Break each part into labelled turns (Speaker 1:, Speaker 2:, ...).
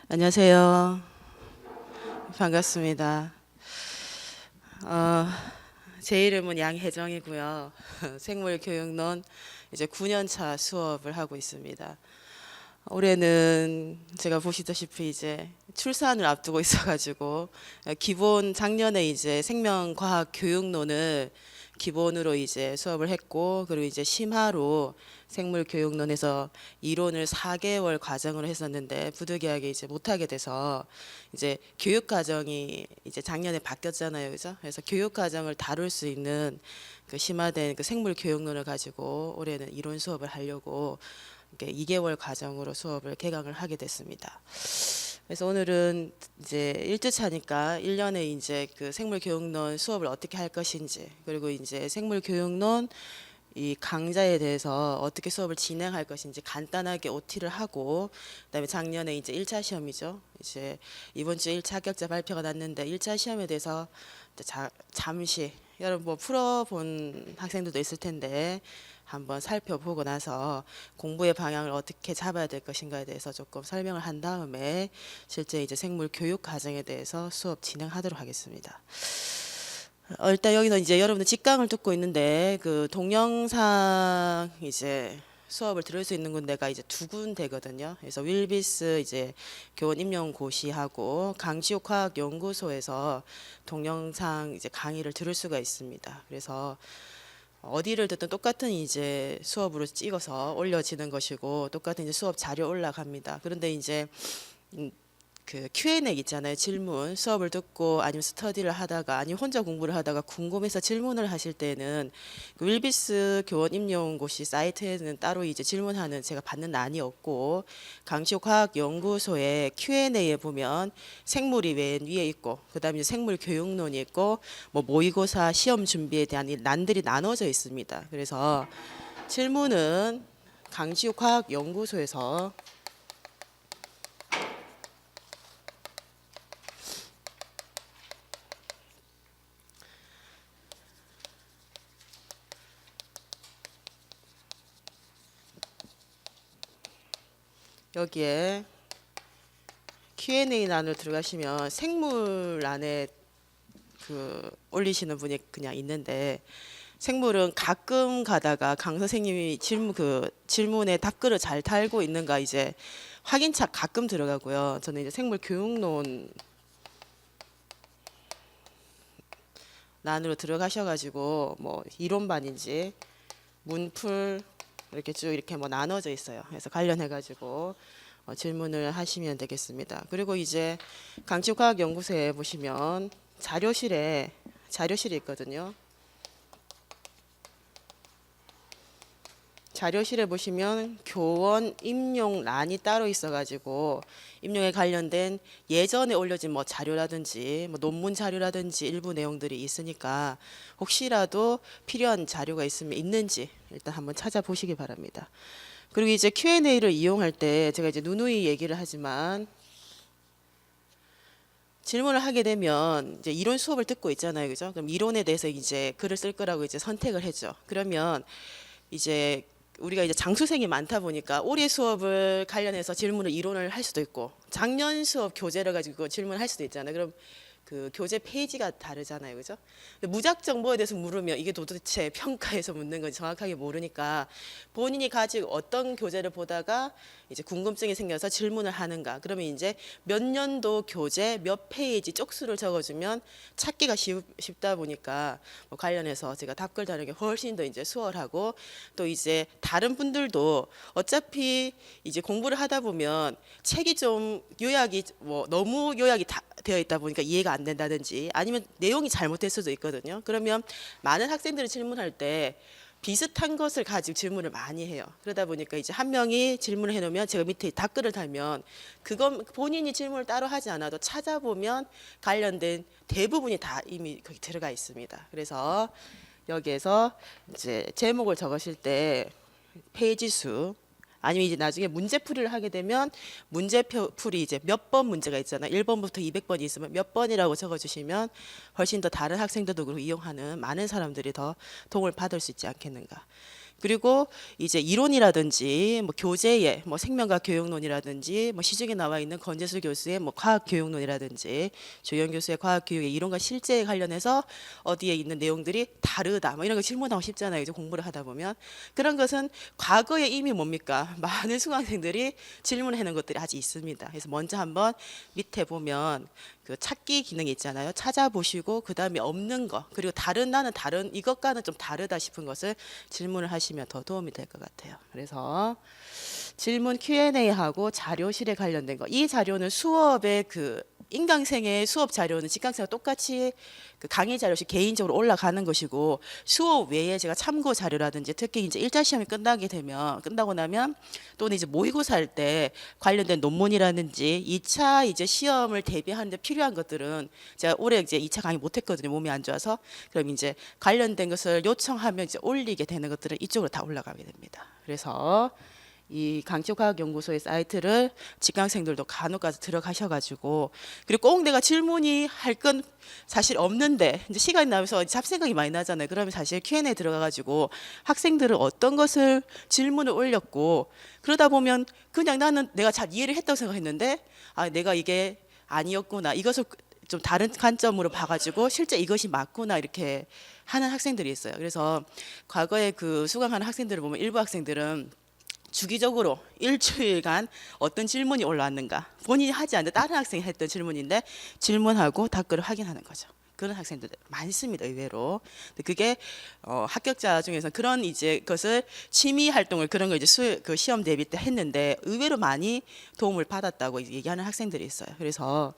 Speaker 1: 안녕하세요. 반갑습니다. 어, 제 이름은 양혜정이고요. 생물교육론 이제 9년 차 수업을 하고 있습니다. 올해는 제가 보시다시피 이제 출산을 앞두고 있어가지고 기본 작년에 이제 생명과학 교육론을 기본으로 이제 수업을 했고, 그리고 이제 심화로 생물교육론에서 이론을 4개월 과정으로 했었는데 부득이하게 이제 못하게 돼서 이제 교육과정이 이제 작년에 바뀌었잖아요, 그죠? 그래서 교육과정을 다룰 수 있는 그 심화된 그 생물교육론을 가지고 올해는 이론 수업을 하려고 이렇게 2개월 과정으로 수업을 개강을 하게 됐습니다. 그래서 오늘은 이제 1주차니까 1년에 이제 그 생물교육론 수업을 어떻게 할 것인지, 그리고 이제 생물교육론 이 강좌에 대해서 어떻게 수업을 진행할 것인지 간단하게 OT를 하고, 그다음에 작년에 이제 1차 시험이죠. 이제 이번 주에 1차 합격자 발표가 났는데 1차 시험에 대해서 잠시 여러분 뭐 풀어본 학생들도 있을 텐데 한번 살펴보고 나서 공부의 방향을 어떻게 잡아야 될 것인가에 대해서 조금 설명을 한 다음에 실제 이제 생물 교육 과정에 대해서 수업 진행하도록 하겠습니다. 일단 여기는 이제 여러분들 직강을 듣고 있는데 그 동영상 이제 수업을 들을 수 있는 군데가 이제 두 군데거든요. 그래서 윌비스 이제 교원 임용고시하고 강지옥화학연구소에서 동영상 이제 강의를 들을 수가 있습니다. 그래서 어디를 듣든 똑같은 이제 수업으로 찍어서 올려지는 것이고 똑같은 이제 수업 자료 올라갑니다. 그런데 이제 그 Q&A 있잖아요. 질문. 수업을 듣고 아니면 스터디를 하다가 아니면 혼자 공부를 하다가 궁금해서 질문을 하실 때는 그 윌비스 교원 임용고시 사이트에는 따로 이제 질문하는 제가 받는 난이 없고 강시과학연구소의 Q&A에 보면 생물이 맨 위에 있고 그다음에 생물 교육론이 있고 뭐 모의고사 시험 준비에 대한 이 난들이 나눠져 있습니다. 그래서 질문은 강시과학연구소에서 여기에 Q&A 란으로 들어가시면 생물 안에 그 올리시는 분이 그냥 있는데 생물은 가끔 가다가 강 선생님이 질문에 답글을 잘 달고 있는가 이제 확인차 가끔 들어가고요. 저는 이제 생물 교육론 란으로 들어가셔가지고 뭐 이론반인지 문풀 이렇게 쭉 이렇게 뭐 나눠져 있어요. 그래서 관련해가지고 질문을 하시면 되겠습니다. 그리고 이제 강지과학연구소에 보시면 자료실이 있거든요. 자료실에 보시면 교원 임용란이 따로 있어가지고 임용에 관련된 예전에 올려진 뭐 자료라든지 뭐 논문 자료라든지 일부 내용들이 있으니까 혹시라도 필요한 자료가 있으면 있는지 일단 한번 찾아보시기 바랍니다. 그리고 이제 Q&A를 이용할 때 제가 이제 누누이 얘기를 하지만 질문을 하게 되면 이제 이론 수업을 듣고 있잖아요, 그죠? 그럼 이론에 대해서 이제 글을 쓸 거라고 이제 선택을 했죠. 그러면 이제 우리가 이제 장수생이 많다 보니까 올해 수업을 관련해서 질문을 이론을 할 수도 있고 작년 수업 교재를 가지고 질문을 할 수도 있잖아요. 그럼 그 교재 페이지가 다르잖아요, 그죠? 무작정 뭐에 대해서 물으면 이게 도대체 평가에서 묻는 건지 정확하게 모르니까 본인이 가지고 어떤 교재를 보다가 이제 궁금증이 생겨서 질문을 하는가. 그러면 이제 몇 년도 교재 몇 페이지 쪽수를 적어주면 찾기가 쉽다 보니까 뭐 관련해서 제가 답글 다는 게 훨씬 더 이제 수월하고 또 이제 다른 분들도 어차피 이제 공부를 하다 보면 책이 좀 요약이 뭐 너무 요약이 다 되어 있다 보니까 이해가 안 된다든지 아니면 내용이 잘못될 수도 있거든요. 그러면 많은 학생들이 질문할 때 비슷한 것을 가지고 질문을 많이 해요. 그러다 보니까 이제 한 명이 질문을 해놓으면 제가 밑에 답글을 달면 그건 본인이 질문을 따로 하지 않아도 찾아보면 관련된 대부분이 다 이미 거기 들어가 있습니다. 그래서 여기에서 이제 제목을 적으실 때 페이지 수 아니면 이제 나중에 문제풀이를 하게 되면 문제풀이 이제 몇 번 문제가 있잖아요. 1번부터 200번이 있으면 몇 번이라고 적어주시면 훨씬 더 다른 학생들도 그리고 이용하는 많은 사람들이 더 도움을 받을 수 있지 않겠는가. 그리고 이제 이론이라든지 뭐 교재의 뭐 생명과학 교육론이라든지 뭐 시중에 나와 있는 권재수 교수의 뭐 과학 교육론이라든지 조영 교수의 과학 교육의 이론과 실제에 관련해서 어디에 있는 내용들이 다르다 뭐 이런 거 질문하고 싶잖아요. 이제 공부를 하다 보면 그런 것은 과거에 이미 뭡니까 많은 수강생들이 질문해 놓은 것들이 아직 있습니다. 그래서 먼저 한번 밑에 보면 그 찾기 기능이 있잖아요. 찾아보시고 그 다음에 없는 거 그리고 다른 나는 다른 이것과는 좀 다르다 싶은 것을 질문을 하시면 더 도움이 될 것 같아요. 그래서 질문 Q&A하고 자료실에 관련된 거. 이 자료는 수업의 그 인강생의 수업 자료는 직강생과 똑같이 그 강의 자료실 개인적으로 올라가는 것이고 수업 외에 제가 참고 자료라든지 특히 이제 1차 시험이 끝나고 나면 또는 이제 모의고사 할 때 관련된 논문이라든지 2차 이제 시험을 대비하는데 필요한 것들은 제가 올해 이제 2차 강의 못 했거든요. 몸이 안 좋아서. 그럼 이제 관련된 것을 요청하면 이제 올리게 되는 것들은 이쪽으로 다 올라가게 됩니다. 그래서 이 강치과학연구소의 사이트를 직강생들도 간혹 가서 들어가셔가지고 그리고 꼭 내가 질문이 할 건 사실 없는데 이제 시간이 나면서 잡생각이 많이 나잖아요. 그러면 사실 Q&A 들어가가지고 학생들은 어떤 것을 질문을 올렸고 그러다 보면 그냥 나는 내가 잘 이해를 했다고 생각했는데 아 내가 이게 아니었구나 이것을 좀 다른 관점으로 봐가지고 실제 이것이 맞구나 이렇게 하는 학생들이 있어요. 그래서 과거에 그 수강하는 학생들을 보면 일부 학생들은 주기적으로 일주일간 어떤 질문이 올라왔는가 본인이 하지 않는데 다른 학생이 했던 질문인데 질문하고 답글을 확인하는 거죠. 그런 학생들 많습니다. 의외로. 근데 그게 합격자 중에서 그런 이제 것을 취미 활동을 그런 거 이제 그 시험 대비 때 했는데 의외로 많이 도움을 받았다고 얘기하는 학생들이 있어요. 그래서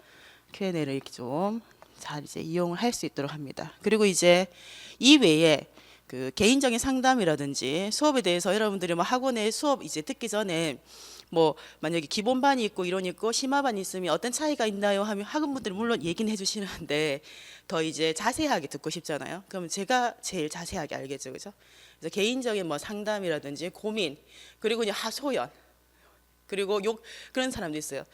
Speaker 1: Q&A를 이렇게 좀 잘 이제 이용을 할 수 있도록 합니다. 그리고 이제 이 외에 그 개인적인 상담이라든지 수업에 대해서 여러분들이 뭐 학원에 수업 이제 듣기 전에 뭐 만약에 기본반이 있고 이론이 있고 심화반이 있으면 어떤 차이가 있나요 하면 학원분들이 물론 얘기는 해주시는데 더 이제 자세하게 듣고 싶잖아요. 그러면 제가 제일 자세하게 알겠죠, 그죠? 그래서 개인적인 뭐 상담이라든지 고민 그리고 이제 하소연 그리고 욕 그런 사람도 있어요.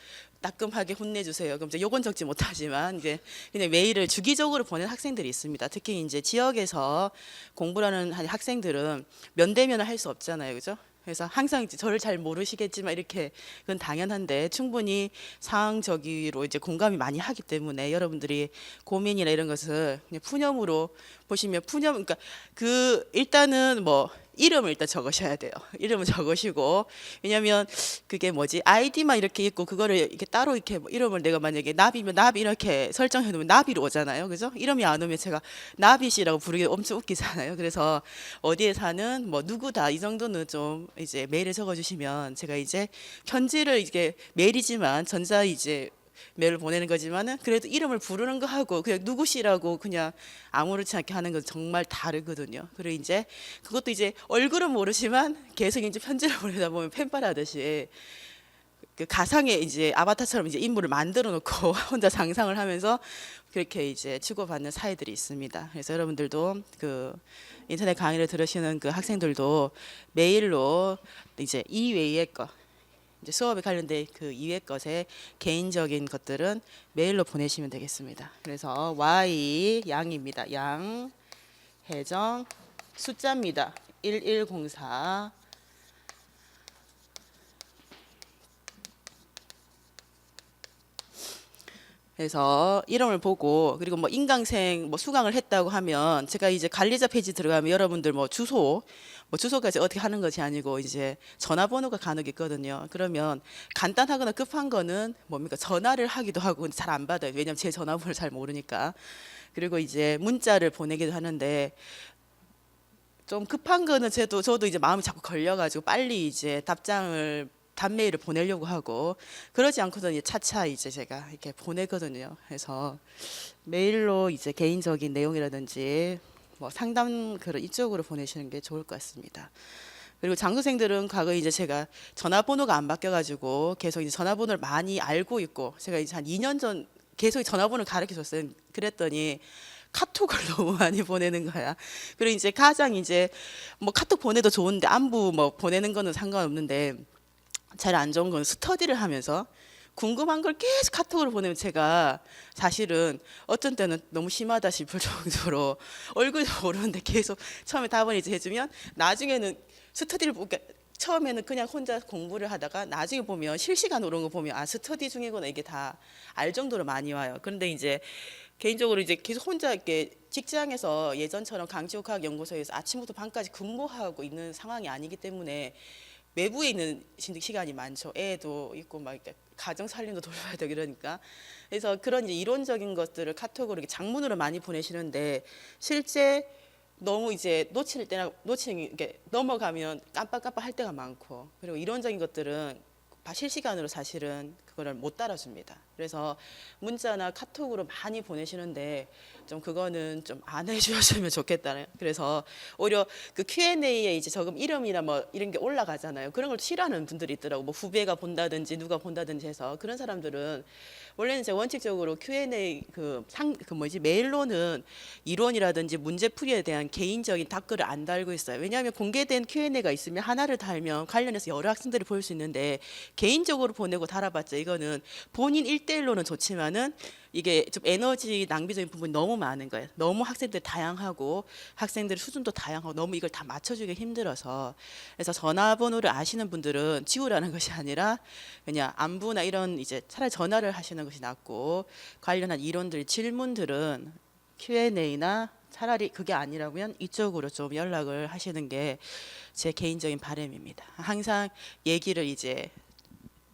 Speaker 1: 따끔하게 혼내주세요. 그럼 이제 욕은 적지 못하지만 이제 그냥 메일을 주기적으로 보내는 학생들이 있습니다. 특히 이제 지역에서 공부하는 학생들은 면대면을 할 수 없잖아요, 그죠? 그래서 항상 저를 잘 모르시겠지만 이렇게 그건 당연한데 충분히 상황적으로 이제 공감이 많이 하기 때문에 여러분들이 고민이나 이런 것을 그냥 푸념으로 보시면 그러니까 그 일단은 뭐 이름을 일단 적으셔야 돼요. 이름을 적으시고 왜냐면 그게 뭐지 아이디만 이렇게 있고 그거를 이렇게 따로 이렇게 뭐 이름을 내가 만약에 나비면 나비 이렇게 설정해 놓으면 나비로 오잖아요, 그죠? 이름이 안 오면 제가 나비씨라고 부르기 엄청 웃기잖아요. 그래서 어디에 사는 뭐 누구다 이 정도는 좀 이제 메일을 적어주시면 제가 이제 편지를 이게 메일이지만 전자 이제 메일을 보내는 거지만은 그래도 이름을 부르는 거 하고 그냥 누구시라고 그냥 아무렇지 않게 하는 건 정말 다르거든요. 그리고 이제 그것도 이제 얼굴은 모르지만 계속 이제 편지를 보내다 보면 팬빨 하듯이 그 가상의 이제 아바타처럼 이제 인물을 만들어 놓고 혼자 상상을 하면서 그렇게 이제 치고받는 사이들이 있습니다. 그래서 여러분들도 그 인터넷 강의를 들으시는 그 학생들도 메일로 이제 이 외의 거 이제 수업에 관련된 그 이외 것에 개인적인 것들은 메일로 보내시면 되겠습니다. 그래서 Y 양입니다. 양 혜정 숫자입니다. 1104 그래서 이름을 보고 그리고 뭐 인강생 뭐 수강을 했다고 하면 제가 이제 관리자 페이지 들어가면 여러분들 뭐 주소까지 어떻게 하는 것이 아니고 이제 전화번호가 간혹 있거든요. 그러면 간단하거나 급한 거는 뭡니까 전화를 하기도 하고 잘 안 받아요. 왜냐면 제 전화번호를 잘 모르니까. 그리고 이제 문자를 보내기도 하는데 좀 급한 거는 저도 이제 마음이 자꾸 걸려가지고 빨리 이제 답메일을 보내려고 하고 그러지 않고도 차차 이제 제가 이렇게 보내거든요. 그래서 메일로 이제 개인적인 내용이라든지 뭐 상담 글을 이쪽으로 보내시는 게 좋을 것 같습니다. 그리고 장수생들은 과거에 이제 제가 전화번호가 안 바뀌어가지고 계속 이제 전화번호를 많이 알고 있고 제가 이제 한 2년 전 계속 전화번호를 가르쳐 줬어요. 그랬더니 카톡을 너무 많이 보내는 거야. 그리고 이제 가장 이제 뭐 카톡 보내도 좋은데 안부 뭐 보내는 거는 상관없는데 제일 안 좋은 건 스터디를 하면서 궁금한 걸 계속 카톡으로 보내면 제가 사실은 어떤 때는 너무 심하다 싶을 정도로 얼굴도 모르는데 계속 처음에 답을 이제 해주면 나중에는 스터디를 그러니까 처음에는 그냥 혼자 공부를 하다가 나중에 보면 실시간으로 온 거 보면 아 스터디 중이구나 이게 다 알 정도로 많이 와요. 그런데 이제 개인적으로 이제 계속 혼자 이렇게 직장에서 예전처럼 강지구과학연구소에서 아침부터 밤까지 근무하고 있는 상황이 아니기 때문에 외부에 있는 시간이 많죠. 애도 있고 막 이렇게 가정 살림도 돌봐야 되고 이러니까. 그래서 그런 이제 이론적인 것들을 카톡으로 이렇게 장문으로 많이 보내시는데 실제 너무 이제 놓치는 게 넘어가면 깜빡깜빡 할 때가 많고 그리고 이론적인 것들은 다 실시간으로 사실은 그거를 못 따라줍니다. 그래서 문자나 카톡으로 많이 보내시는데 좀 그거는 좀 안 해주셨으면 좋겠다. 그래서 오히려 그 Q&A에 이제 적금 이름이나 뭐 이런 게 올라가잖아요. 그런 걸 싫어하는 분들이 있더라고. 뭐 후배가 본다든지 누가 본다든지 해서 그런 사람들은 원래는 이제 원칙적으로 Q&A 그 뭐지 메일로는 이론이라든지 문제풀이에 대한 개인적인 댓글을 안 달고 있어요. 왜냐하면 공개된 Q&A가 있으면 하나를 달면 관련해서 여러 학생들이 볼 수 있는데 개인적으로 보내고 달아봤자 이거는 본인 1대1로는 좋지만은 이게 좀 에너지 낭비적인 부분이 너무 많은 거예요. 너무 학생들 다양하고 학생들 수준도 다양하고 너무 이걸 다 맞춰주기 힘들어서 그래서 전화번호를 아시는 분들은 지우라는 것이 아니라 그냥 안부나 이런 이제 차라리 전화를 하시는 것이 낫고 관련한 이론들 질문들은 Q&A나 차라리 그게 아니라면 이쪽으로 좀 연락을 하시는 게 제 개인적인 바람입니다. 항상 얘기를 이제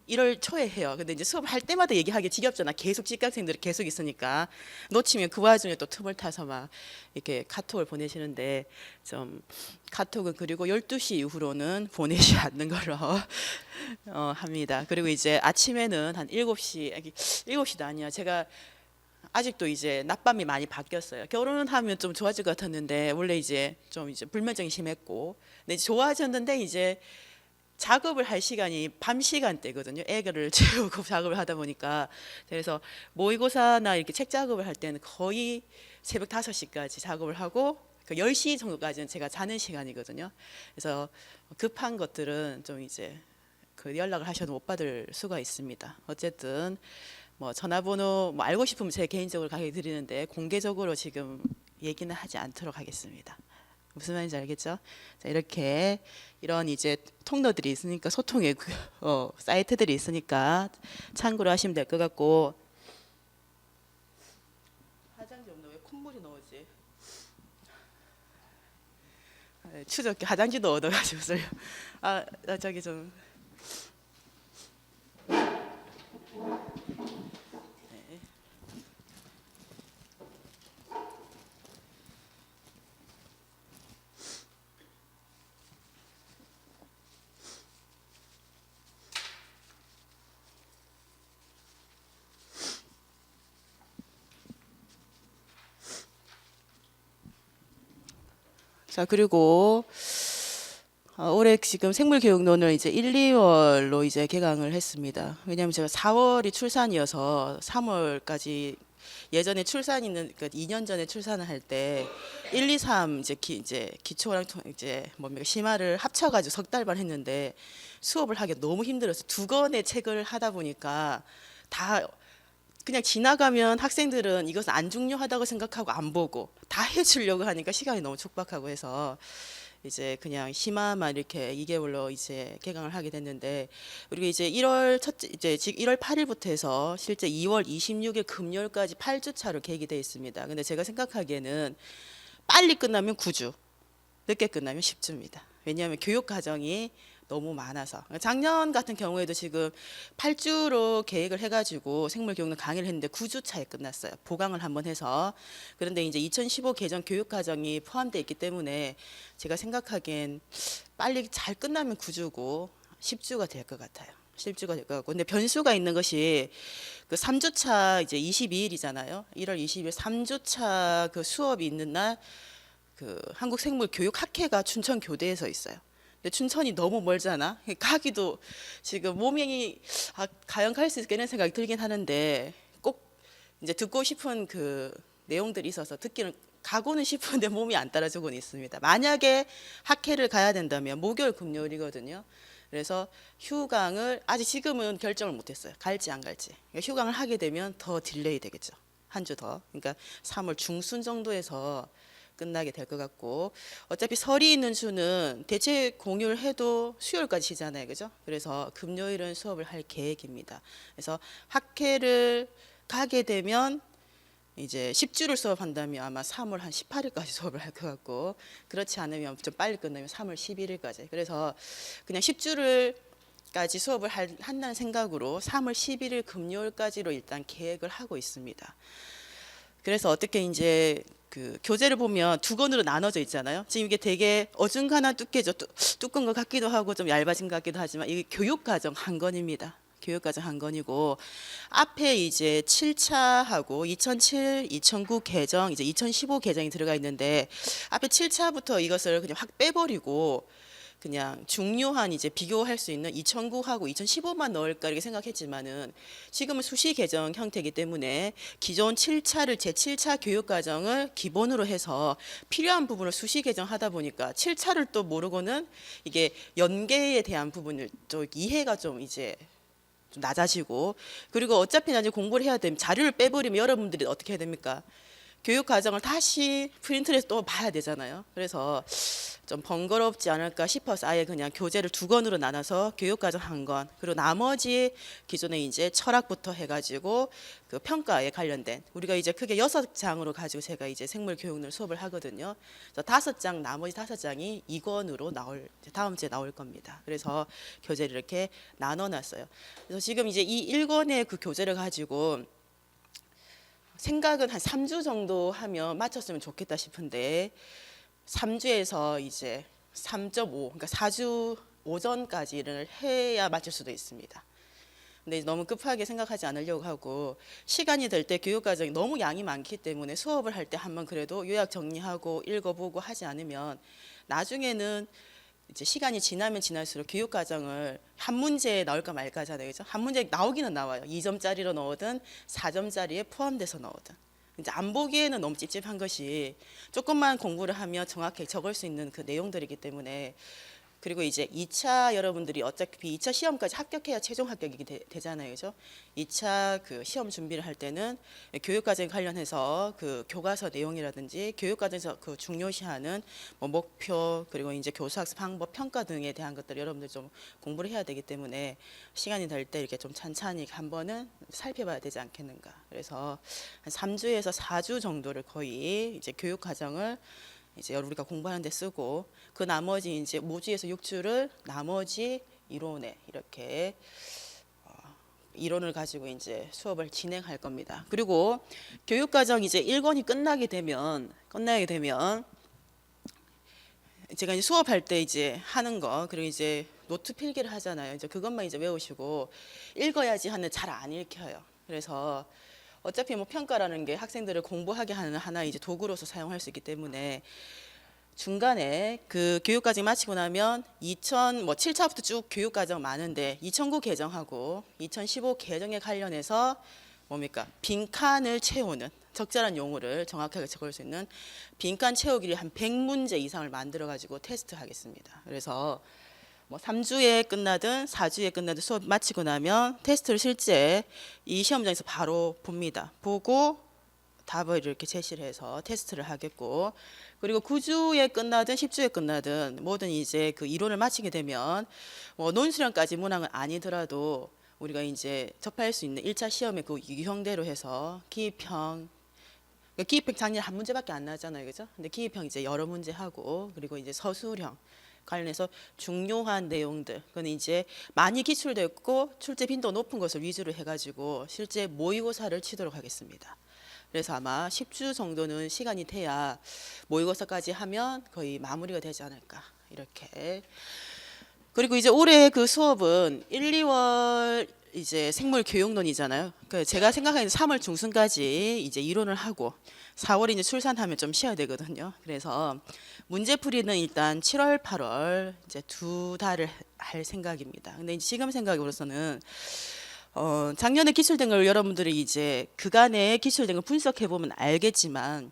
Speaker 1: 1월 초에 해요. 근데 이제 수업할 때마다 얘기하기 지겹잖아. 계속 직학생들이 계속 있으니까 놓치면 그 와중에 또 틈을 타서 막 이렇게 카톡을 보내시는데 좀 카톡은 그리고 12시 이후로는 보내지 않는 걸로 합니다. 그리고 이제 아침에는 한 7시, 7시도 아니야. 제가 아직도 이제 낮밤이 많이 바뀌었어요. 결혼하면 좀 좋아질 것 같았는데 원래 이제 좀 이제 불면증이 심했고, 근데 이제 좋아졌는데 이제 작업을 할 시간이 밤 시간대거든요. 애들을 재우고 작업을 하다 보니까 그래서 모의고사나 이렇게 책 작업을 할 때는 거의 새벽 5시까지 작업을 하고 그 10시 정도까지는 제가 자는 시간이거든요. 그래서 급한 것들은 좀 이제 그 연락을 하셔도 못 받을 수가 있습니다. 어쨌든 뭐 전화번호 뭐 알고 싶으면 제 개인적으로 가게 드리는데 공개적으로 지금 얘기는 하지 않도록 하겠습니다. 무슨 말인지 알겠죠? 자, 이렇게 이런 이제 통로들이 있으니까 소통의 사이트들이 있으니까 참고로 하시면 될 것 같고. 화장지 없나 왜 콧물이 나오지? 추적기 화장지도 얻어가지고서요. 저기 좀. 자, 그리고 올해 지금 생물교육론을 이제 1, 2월로 이제 개강을 했습니다. 왜냐하면 제가 4월이 출산이어서 3월까지 예전에 출산 있는 그 2년 전에 출산을 할 때 1, 2, 3 이제 기초랑 이제 뭡니까 심화를 합쳐가지고 석 달반 했는데 수업을 하기 너무 힘들어서 2권의 책을 하다 보니까 다 그냥 지나가면 학생들은 이것은 안 중요하다고 생각하고 안 보고 다 해주려고 하니까 시간이 너무 촉박하고 해서 이제 그냥 심화만 이렇게 2개월로 이제 개강을 하게 됐는데 그리고 이제 1월 8일부터 해서 실제 2월 26일 금요일까지 8주 차로 계획이 되어 있습니다. 근데 제가 생각하기에는 빨리 끝나면 9주, 늦게 끝나면 10주입니다. 왜냐하면 교육 과정이 너무 많아서 작년 같은 경우에도 지금 8주로 계획을 해가지고 생물교육은 강의를 했는데 9주 차에 끝났어요. 보강을 한번 해서. 그런데 이제 2015 개정 교육 과정이 포함되어 있기 때문에 제가 생각하기엔 빨리 잘 끝나면 9주고 10주가 될 것 같아요. 10주가 될 것 같고. 근데 변수가 있는 것이 그 3주 차 이제 22일이잖아요. 1월 20일 3주 차 그 수업이 있는 날 그 한국생물교육학회가 춘천 교대에서 있어요. 근데 춘천이 너무 멀잖아. 가기도 지금 몸이 과연 갈 수 있겠는 생각이 들긴 하는데 꼭 이제 듣고 싶은 그 내용들이 있어서 듣기는 가고는 싶은데 몸이 안 따라주고는 있습니다. 만약에 학회를 가야 된다면 목요일 금요일이거든요. 그래서 휴강을 아직 지금은 결정을 못했어요. 갈지 안 갈지. 그러니까 휴강을 하게 되면 더 딜레이 되겠죠. 한 주 더. 그러니까 3월 중순 정도에서 끝나게 될 것 같고, 어차피 설이 있는 주는 대체 공휴를 해도 수요일까지 쉬잖아요, 그죠? 그래서 금요일은 수업을 할 계획입니다. 그래서 학회를 가게 되면 이제 10주를 수업한다면 아마 3월 한 18일까지 수업을 할 것 같고, 그렇지 않으면 좀 빨리 끝나면 3월 11일까지. 그래서 그냥 10주를 까지 수업을 한다는 생각으로 3월 11일 금요일까지로 일단 계획을 하고 있습니다. 그래서 어떻게 이제 그 교재를 보면 두 권으로 나눠져 있잖아요. 지금 이게 되게 어중간한 두께죠. 두꺼운 것 같기도 하고 좀 얇아진 것 같기도 하지만 이게 교육과정 한 권입니다. 교육과정 한 권이고, 앞에 이제 7차하고 2007, 2009 개정, 이제 2015 개정이 들어가 있는데, 앞에 7차부터 이것을 그냥 확 빼버리고 그냥 중요한 이제 비교할 수 있는 2009하고 2015만 넣을까 이렇게 생각했지만은, 지금은 수시 개정 형태이기 때문에 기존 7차를 제7차 교육 과정을 기본으로 해서 필요한 부분을 수시 개정하다 보니까 7차를 또 모르고는 이게 연계에 대한 부분을 좀 이해가 좀 이제 좀 낮아지고, 그리고 어차피 나중에 공부를 해야 되면 자료를 빼버리면 여러분들이 어떻게 해야 됩니까? 교육 과정을 다시 프린트를 해서 또 봐야 되잖아요. 그래서 좀 번거롭지 않을까 싶어서 아예 그냥 교재를 두 권으로 나눠서 교육 과정 한 권, 그리고 나머지 기존에 이제 철학부터 해가지고 그 평가에 관련된, 우리가 이제 크게 6장으로 가지고 제가 이제 생물 교육을 수업을 하거든요. 그래서 5장, 나머지 5장이 2권으로 다음 주에 나올 겁니다. 그래서 교재를 이렇게 나눠놨어요. 그래서 지금 이제 이 1권의 그 교재를 가지고 생각은 한 3주 정도 하면 마쳤으면 좋겠다 싶은데, 3주에서 이제 3.5, 그러니까 4주 오전까지를 해야 마칠 수도 있습니다. 근데 너무 급하게 생각하지 않으려고 하고, 시간이 될 때 교육과정이 너무 양이 많기 때문에 수업을 할 때 한번 그래도 요약 정리하고 읽어보고 하지 않으면 나중에는 이제 시간이 지나면 지날수록 교육과정을 한 문제에 나올까 말까 하잖아요, 그죠? 한 문제 나오기는 나와요. 2점짜리로 넣으든 4점짜리에 포함돼서 넣으든. 이제 안 보기에는 너무 찝찝한 것이, 조금만 공부를 하면 정확히 적을 수 있는 그 내용들이기 때문에. 그리고 이제 2차 여러분들이 어차피 2차 시험까지 합격해야 최종 합격이 되잖아요, 그죠? 2차 그 시험 준비를 할 때는 교육과정 관련해서 그 교과서 내용이라든지 교육과정에서 그 중요시하는 뭐 목표, 그리고 이제 교수학습 방법, 평가 등에 대한 것들 여러분들 좀 공부를 해야 되기 때문에 시간이 될 때 이렇게 좀 찬찬히 한 번은 살펴봐야 되지 않겠는가. 그래서 한 3주에서 4주 정도를 거의 이제 교육과정을 이제 우리가 공부하는 데 쓰고, 그 나머지 이제 5주에서 6주를 나머지 이론에 이렇게 이론을 가지고 이제 수업을 진행할 겁니다. 그리고 교육과정 이제 1권이 끝나게 되면 제가 이제 수업할 때 이제 하는 거, 그리고 이제 노트 필기를 하잖아요. 이제 그것만 이제 외우시고 읽어야지 하는 잘 안 읽혀요. 그래서 어차피 뭐 평가라는 게 학생들을 공부하게 하는 하나의 이제 도구로서 사용할 수 있기 때문에, 중간에 그 교육과정 마치고 나면 7차부터 쭉 교육과정 많은데 2009 개정하고 2015 개정에 관련해서 뭡니까? 빈칸을 채우는, 적절한 용어를 정확하게 적을 수 있는 빈칸 채우기를 한 100문제 이상을 만들어 가지고 테스트 하겠습니다. 그래서 뭐 3주에 끝나든 4주에 끝나든 수업 마치고 나면 테스트를 실제 이 시험장에서 바로 봅니다. 보고 답을 이렇게 제시를 해서 테스트를 하겠고, 그리고 9주에 끝나든 10주에 끝나든 모든 이제 그 이론을 마치게 되면 뭐 논술형까지 문항은 아니더라도 우리가 이제 접할 수 있는 1차 시험의 그 유형대로 해서 기입형, 그러니까 기입형 작년 한 문제밖에 안 나잖아요, 그죠? 근데 기입형 이제 여러 문제 하고, 그리고 이제 서술형 관련해서 중요한 내용들, 그건 이제 많이 기출됐고 출제 빈도 높은 것을 위주로 해가지고 실제 모의고사를 치도록 하겠습니다. 그래서 아마 10주 정도는 시간이 돼야 모의고사까지 하면 거의 마무리가 되지 않을까 이렇게. 그리고 이제 올해 그 수업은 1, 2월 이제 생물 교육론이잖아요. 그러니까 제가 생각하는 3월 중순까지 이제 이론을 하고 4월에 이제 출산하면 좀 쉬어야 되거든요. 그래서 문제풀이는 일단 7월, 8월 이제 2달을 할 생각입니다. 근데 지금 생각으로서는 작년에 기출된 걸 여러분들이 이제 그간의 기출된 걸 분석해 보면 알겠지만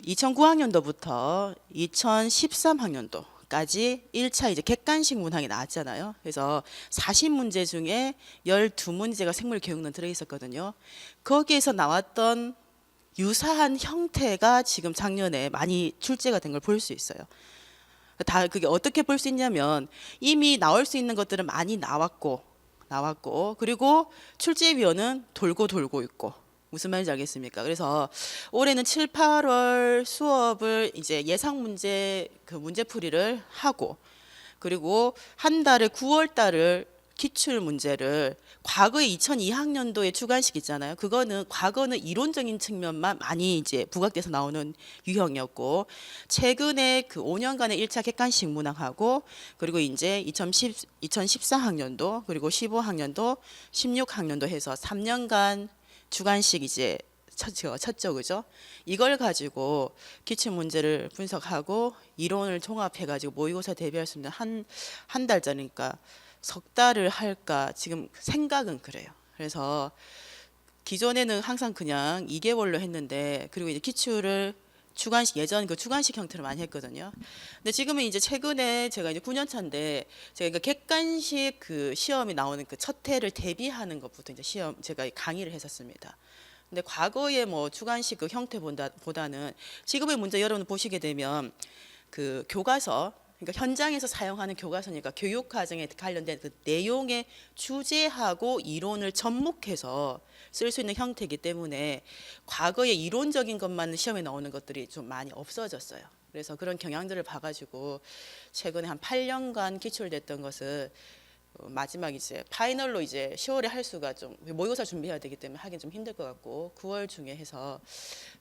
Speaker 1: 2009학년도부터 2013학년도까지 1차 이제 객관식 문항이 나왔잖아요. 그래서 40문제 중에 12문제가 생물 교육론 들어 있었거든요. 거기에서 나왔던 유사한 형태가 지금 작년에 많이 출제가 된 걸 볼 수 있어요. 다 그게 어떻게 볼 수 있냐면 이미 나올 수 있는 것들은 많이 나왔고 그리고 출제위원은 돌고 있고 무슨 말인지 알겠습니까? 그래서 올해는 7, 8월 수업을 이제 예상 문제 그 문제풀이를 하고 그리고 한 달에 9월 달을 기출 문제를 과거에 2002학년도에 주관식 있잖아요. 그거는 과거는 이론적인 측면만 많이 이제 부각돼서 나오는 유형이었고 최근에 그 5년간의 1차 객관식 문항하고 그리고 이제 2014학년도 그리고 15학년도 16학년도 해서 3년간 주관식 이제 쳤죠, 그죠? 이걸 가지고 기출 문제를 분석하고 이론을 종합해가지고 모의고사 대비할 수 있는 한 달짜리니까 석 달을 할까 지금 생각은 그래요. 그래서 기존에는 항상 그냥 2개월로 했는데 그리고 이제 기출을 주관식 예전 그 주관식 형태로 많이 했거든요. 근데 지금은 이제 최근에 제가 이제 9년 차인데 제가 객관식 그 시험이 나오는 그 첫 해를 대비하는 것부터 이제 시험 제가 강의를 했었습니다. 근데 과거의 뭐 주관식 그 형태보다는 지금의 문제 여러분 보시게 되면 그 교과서 그러니까 현장에서 사용하는 교과서니까 교육 과정에 관련된 그 내용의 주제하고 이론을 접목해서 쓸 수 있는 형태이기 때문에 과거의 이론적인 것만 시험에 나오는 것들이 좀 많이 없어졌어요. 그래서 그런 경향들을 봐가지고 최근에 한 8년간 기출됐던 것을 마지막 이제 파이널로 이제 10월에 할 수가 좀 모의고사 준비해야 되기 때문에 하긴 좀 힘들 것 같고 9월 중에 해서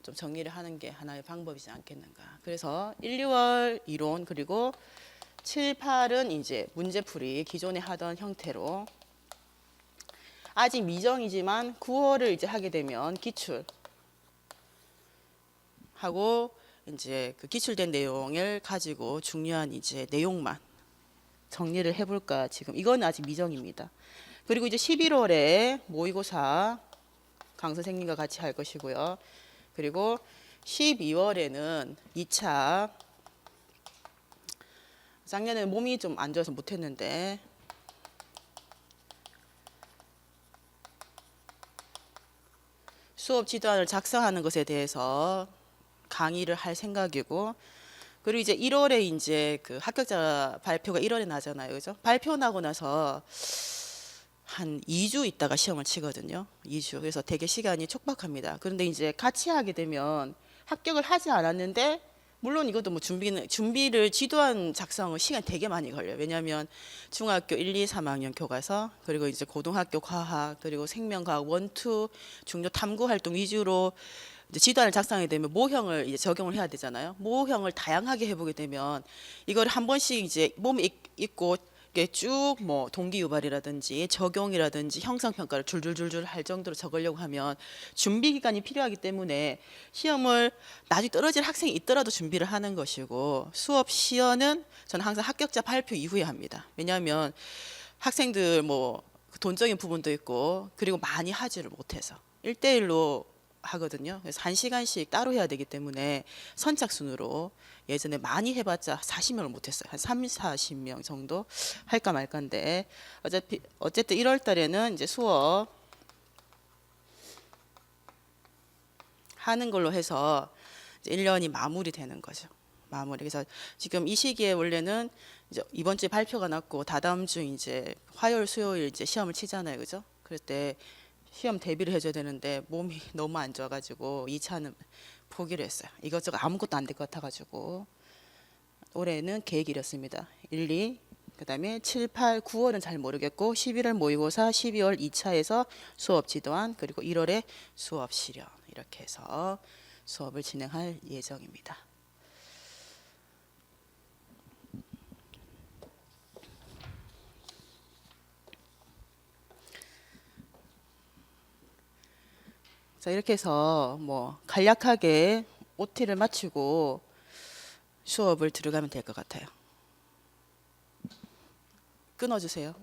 Speaker 1: 좀 정리를 하는 게 하나의 방법이지 않겠는가. 그래서 1, 2월 이론 그리고 7, 8은 이제 문제풀이 기존에 하던 형태로 아직 미정이지만 9월을 이제 하게 되면 기출 하고 이제 그 기출된 내용을 가지고 중요한 이제 내용만 정리를 해볼까 지금 이건 아직 미정입니다. 그리고 이제 11월에 모의고사 강 선생님과 같이 할 것이고요. 그리고 12월에는 2차 작년에는 몸이 좀 안 좋아서 못했는데 수업 지도안을 작성하는 것에 대해서 강의를 할 생각이고 그리고 이제 1월에 이제 그 합격자 발표가 1월에 나잖아요. 그죠? 발표 나고 나서 한 2주 있다가 시험을 치거든요. 2주. 그래서 되게 시간이 촉박합니다. 그런데 이제 같이 하게 되면 합격을 하지 않았는데 물론 이것도 뭐 준비를 지도안 작성은 시간 되게 많이 걸려요. 왜냐하면 중학교 1, 2, 3학년 교과서 그리고 이제 고등학교 과학 그리고 생명과학 1, 2 중요 탐구 활동 위주로 이제 지도안을 작성하게 되면 모형을 이제 적용을 해야 되잖아요. 모형을 다양하게 해보게 되면 이걸 한 번씩 이제 몸에 있고 쭉 뭐 동기유발이라든지 적용이라든지 형성평가를 줄줄줄줄 할 정도로 적으려고 하면 준비 기간이 필요하기 때문에 시험을 나중에 떨어질 학생이 있더라도 준비를 하는 것이고 수업 시연은 저는 항상 합격자 발표 이후에 합니다. 왜냐하면 학생들 뭐 돈적인 부분도 있고 그리고 많이 하지를 못해서 1대1로 하거든요. 그래서 1시간씩 따로 해야 되기 때문에 선착순으로 예전에 많이 해봤자 40명을 못했어요. 한 3, 40명 정도 할까 말까인데 어쨌든 1월 달에는 이제 수업 하는 걸로 해서 이제 1년이 마무리되는 거죠. 마무리. 그래서 지금 이 시기에 원래는 이제 이번 주에 발표가 났고 다다음 주 이제 화요일, 수요일 이제 시험을 치잖아요, 그죠? 그럴 때 시험 대비를 해줘야 되는데 몸이 너무 안 좋아가지고 2차는 포기를 했어요. 이것저것 아무것도 안 될 것 같아가지고 올해는 계획이 이렇습니다. 1, 2, 그 다음에 7, 8, 9월은 잘 모르겠고 11월 모의고사, 12월 2차에서 수업 지도안 그리고 1월에 수업 실현 이렇게 해서 수업을 진행할 예정입니다. 자 이렇게 해서 뭐 간략하게 OT를 마치고 수업을 들어가면 될 것 같아요. 끊어주세요.